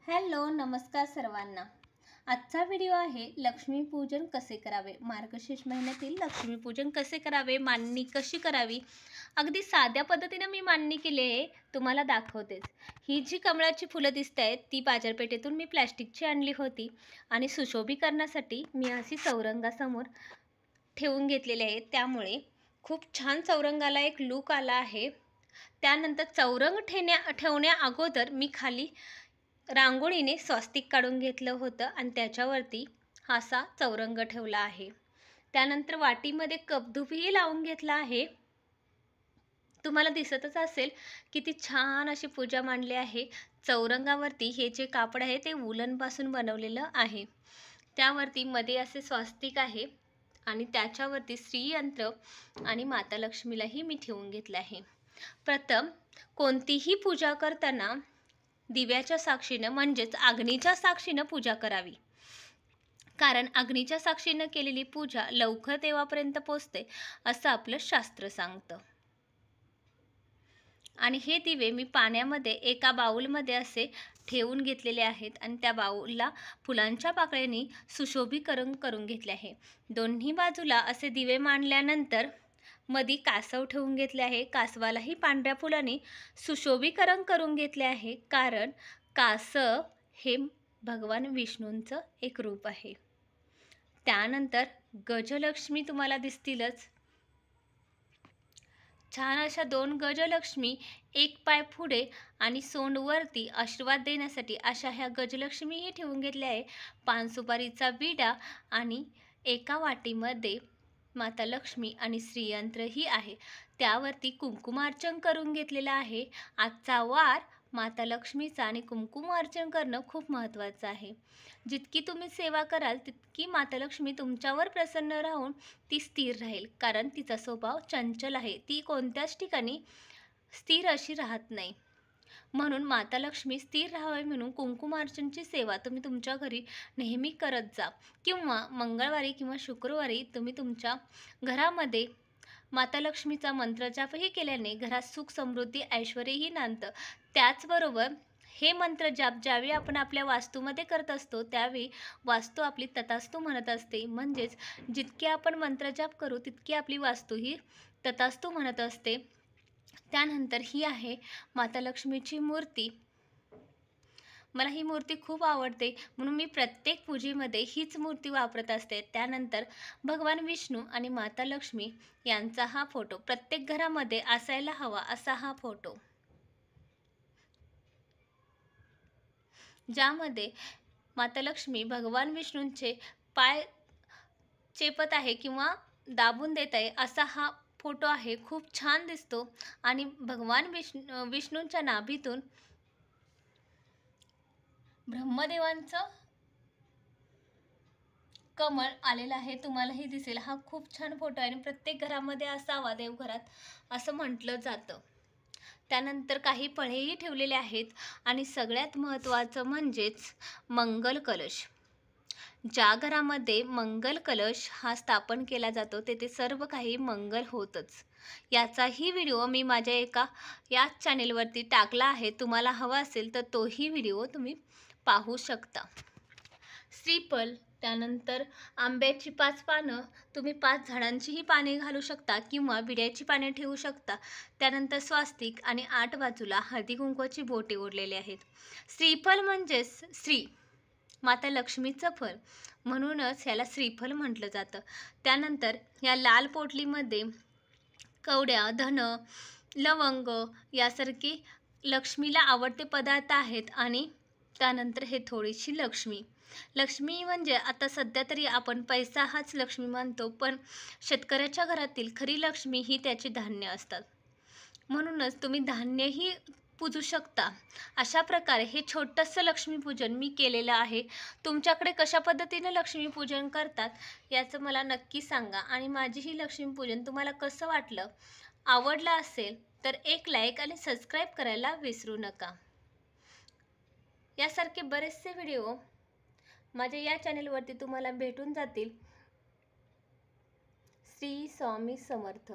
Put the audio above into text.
Hello नमस्कार सर्वांना। आजचा व्हिडिओ आहे लक्ष्मीपूजन कसे करावे। मार्गशीर्ष महिन्यातील लक्ष्मीपूजन कसे करावे, मांडणी कशी करावी, अगदी साध्या पद्धतीने मी मांडणी केली आहे, तुम्हाला दाखवतेच। ही जी कमळाची फुलं दिसत आहेत ती बाजारपेठेतून मी प्लास्टिकची आणली होती आणि सुशोभीकरणासाठी मी अशी चौरंगासमोर ठेवून घेतलेली आहे, त्यामुळे खूप छान चौरंगाला एक लुक आला आहे। त्यानंतर चौरंग ठेवण्या अगोदर मी खाली रांगोळीने स्वस्तिक काढून घेतलं होतं आणि त्याच्यावरती असा चौरंग ठेवला आहे। त्यानंतर वाटीमध्ये कपधूपही लावून घेतला आहे। तुम्हाला दिसतच असेल किती छान अशी पूजा मांडली आहे। चौरंगावरती हे जे कापड आहे ते वूलन पासून बनवलेलं आहे। त्यावरती मध्ये असे स्वस्तिक आहे आणि त्याच्यावरती श्रीयंत्र आणि माता लक्ष्मीलाही मी ठेवून घेतले आहे। प्रथम कोणतीही पूजा करताना दिव्याच्या साक्षीने म्हणजेच अग्नीच्या साक्षीने पूजा करावी, कारण अग्नीच्या साक्षीने केलेली पूजा लवकर देवापर्यंत पोहोचते असं आपलं शास्त्र सांगतं। आणि हे दिवे मी पाण्यामध्ये एका बाउलमध्ये असे ठेवून घेतलेले आहेत आणि त्या बाउलला फुलांच्या पाकळ्यांनी सुशोभीकरण करून घेतले आहे। दोन्ही बाजूला असे दिवे मांडल्यानंतर मध्ये कासव ठेवून घेतले आहे। कासवालाही पांढऱ्या फुलांनी सुशोभीकरण करून घेतले आहे, कारण कासव हे भगवान विष्णूंचं एक रूप आहे। त्यानंतर गजलक्ष्मी तुम्हाला दिसतीलच, छान अशा 2 गजलक्ष्मी एक पाय पुढे आणि सोंडवरती आशीर्वाद देण्यासाठी अशा ह्या गजलक्ष्मीही ठेवून घेतल्या आहे। पान सुपारीचा विडा आणि एका वाटीमध्ये माता लक्ष्मी आणि श्रीयंत्रही आहे, त्यावरती कुंकुमार्चन करून घेतलेलं आहे। आजचा वार माता लक्ष्मीचा आणि कुंकुमार्चन करणं खूप महत्त्वाचं आहे। जितकी तुम्ही सेवा कराल तितकी माता लक्ष्मी तुमच्यावर प्रसन्न राहून ती स्थिर राहील, कारण तिचा स्वभाव चंचल आहे, ती कोणत्याच ठिकाणी स्थिर अशी राहत नाही। म्हणून माता लक्ष्मी स्थिर राहावी म्हणून कुंकुमार्चनची सेवा तुम्ही तुमच्या घरी नेहमी करत जा, किंवा मंगळवारी किंवा शुक्रवारी तुम्ही तुमच्या घरामध्ये माता लक्ष्मीचा मंत्र जापही केल्याने घरात सुख समृद्धी ऐश्वर्यही नांदतं। त्याचबरोबर हे मंत्र जाप ज्यावेळी आपण आपल्या वास्तूमध्ये करत असतो त्यावेळी वास्तू आपली तथास्तु म्हणत असते, म्हणजेच जितके आपण मंत्र जाप करू तितकी आपली वास्तू ही तथास्तु म्हणत असते। त्यानंतर ही आहे माता लक्ष्मीची मूर्ती। मला ही मूर्ती खूप आवडते म्हणून मी प्रत्येक पूजेमध्ये हीच मूर्ती वापरत असते। त्यानंतर भगवान विष्णू आणि माता लक्ष्मी यांचा हा फोटो प्रत्येक घरामध्ये असायला हवा असा हा फोटो, ज्यामध्ये माता लक्ष्मी भगवान विष्णूंचे पाय चेपत आहे किंवा दाबून देत आहे असा हा फोटो आहे। खूप छान दिसतो आणि भगवान विष्णूंच्या नाभीतून ब्रह्मदेवांचं कमळ आलेलं आहे, तुम्हालाही दिसेल। हा खूप छान फोटो आहे आणि प्रत्येक घरामध्ये असावा देवघरात असं म्हटलं जातं। त्यानंतर काही फळेही ठेवलेले आहेत आणि सगळ्यात महत्त्वाचं म्हणजेच मंगल कलश। ज्या घरामध्ये मंगल कलश हा स्थापन केला जातो तेथे सर्व काही मंगल होतच। याचाही व्हिडिओ मी माझ्या याच चॅनेलवरती टाकला आहे, तुम्हाला हवा असेल तर तोही व्हिडिओ तुम्ही पाहू शकता। श्रीफल, त्यानंतर आंब्याची 5 पानं, तुम्ही 5 झाडांचीही पाने घालू शकता किंवा विड्याची पाने ठेवू शकता। त्यानंतर स्वास्तिक आणि 8 बाजूला हळदी कुंकवाची बोटे ओढलेली आहेत। श्रीफल म्हणजेच श्री माता लक्ष्मीचं फल, म्हणूनच ह्याला श्रीफल म्हटलं जातं। त्यानंतर या लाल पोटलीमध्ये कवड्या, धन, लवंग यासारखे लक्ष्मीला आवडते पदार्थ आहेत। आणि त्यानंतर हे थोडीशी लक्ष्मी म्हणजे आता सध्या तरी आपण पैसा हाच लक्ष्मी मानतो, पण शेतकऱ्याच्या घरातील खरी लक्ष्मी ही त्याची धान्य असतात, म्हणूनच तुम्ही धान्यही पूजू शकता। अशा प्रकारे हे छोटंसं लक्ष्मीपूजन मी केलेलं आहे। तुमच्याकडे कशा पद्धतीने लक्ष्मीपूजन करतात याचं मला नक्की सांगा आणि माझी ही लक्ष्मीपूजन तुम्हाला कसं वाटलं, आवडलं असेल तर एक लाईक आणि सबस्क्राईब करायला विसरू नका। यासारखे बरेचसे व्हिडिओ माझ्या या चॅनेलवरती तुम्हाला भेटून जातील। श्री स्वामी समर्थ।